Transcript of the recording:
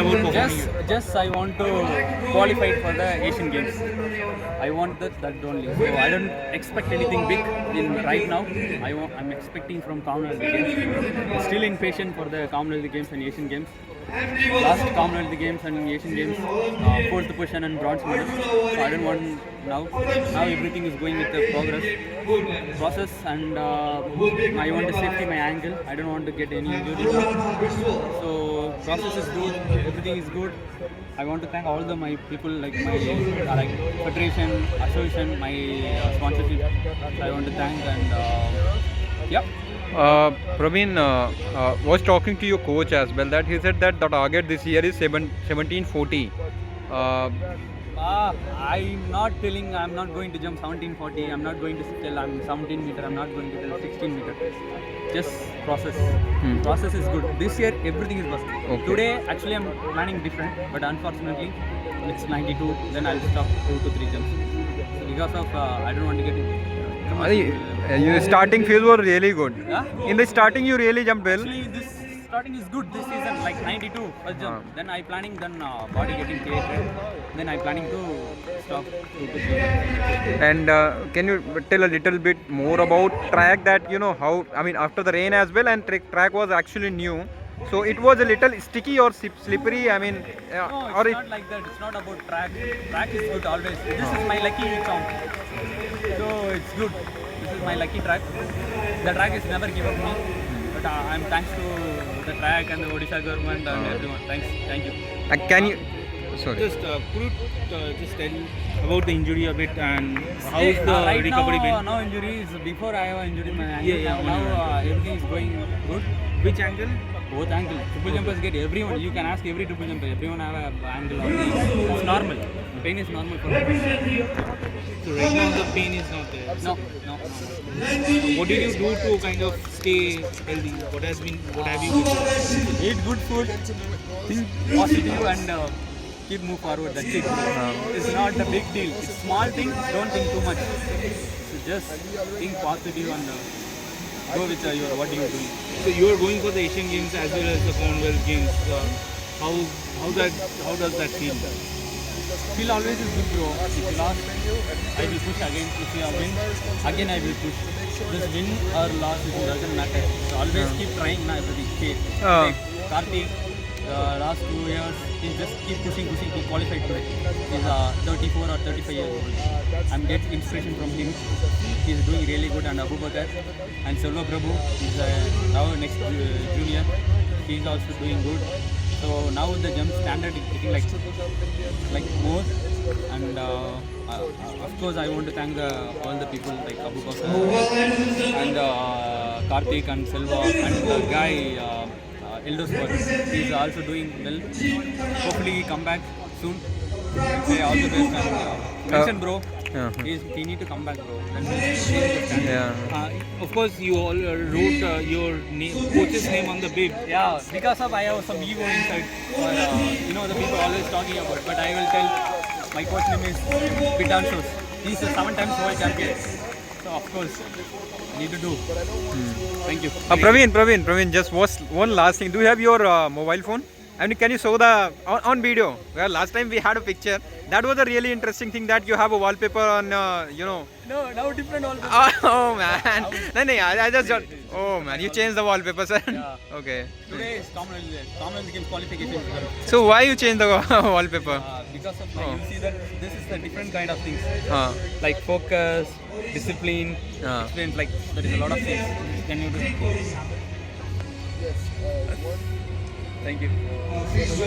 about performing? Just I want to qualify for the Asian Games. I want that only. So I don't expect anything big in right now. I'm expecting from Commonwealth Games. Still impatient for the Commonwealth Games and Asian Games. Last Commonwealth Games and Asian Games, fourth position and bronze medal. So I don't want now. Now everything is going with the process, and I want to safety my ankle. I don't want to get any injury. So process is good. Everything is good. I want to thank all my people, like my federation, association, my sponsorship. So I want to thank, and yeah. Praveen was talking to your coach as well, that he said that the target this year is 1740. I'm not telling I'm not going to jump 1740. I'm not going to tell I'm 17 meter. I'm not going to tell 16 meter. Just process. Process is good. This year everything is busted. Okay. Today actually I'm planning different, but unfortunately it's 92. Then I'll stop 2 to 3 jumps because of I don't want to get it. Your starting phase was really good. Yeah? In the starting, you really jumped well. Actually, this starting is good this season, like 92 first jump. Then I planning, then body getting created. Then I planning to stop 2 to 3. And can you tell a little bit more about track, that how, I mean, after the rain as well, and track was actually new. So it was a little sticky or slippery, I mean, No, or it's not like that. It's not about track. Track is good always. This is my lucky song. So it's good. This is my lucky track. The track is never given me. But I'm thanks to the track and the Odisha government and everyone. Thank you. can you, sorry. Just could you just tell about the injury a bit and how is the right recovery now, been? no injuries. Before I have injury my ankle. Yeah, Now everything is going good. Which angle? Both ankle. Triple jumpers get everyone. You can ask every triple jumper. Everyone have an angle. It's normal. Pain is normal for me. So right now the pain is not there. No. What did you do to kind of stay healthy? What have you been doing? Eat good food. Think positive and keep move forward. That's it. It's not a big deal. It's small thing. Don't think too much. So just think positive and go with your what you're doing. So you are going for the Asian Games as well as the Commonwealth Games. How does that feel? Feel always is good, bro. If you lost, I will push again. If you win, again I will push. Just win or loss, it doesn't matter. So always keep trying, na everything. Like Karthik, last 2 years, he just keep pushing. He qualified today. He's 34 or 35 years old. I'm getting inspiration from him. He's doing really good. And Abubakar and Selva Prabhu is now next junior. He's also doing good. So now the jump standard is getting like more, and of course I want to thank all the people like Abubakar and Karthik and Selva and the guy Eldoswar. He's also doing well. Hopefully he come back soon. Say all the best and mention bro. He need to come back, bro. Of course, you all wrote your coach's name on the bib. Yeah, because of I have some ego inside. The people always talking about. But I will tell my coach name is Bidanshos. He's a 7 times world champion. So of course, I need to do. Thank you. Praveen, just one last thing. Do you have your mobile phone? I mean, can you show the on video? Well, last time we had a picture. That was a really interesting thing, that you have a wallpaper on, No, now different wallpaper. Oh man, I just got. Oh man, you changed the wallpaper, sir. Yeah. Okay. Today is Commonwealth Games qualification. So why you changed the wallpaper? Because of you see that this is the different kind of things. Uh, Like focus, discipline, experience. Like there is a lot of things. Can you do? Thank you.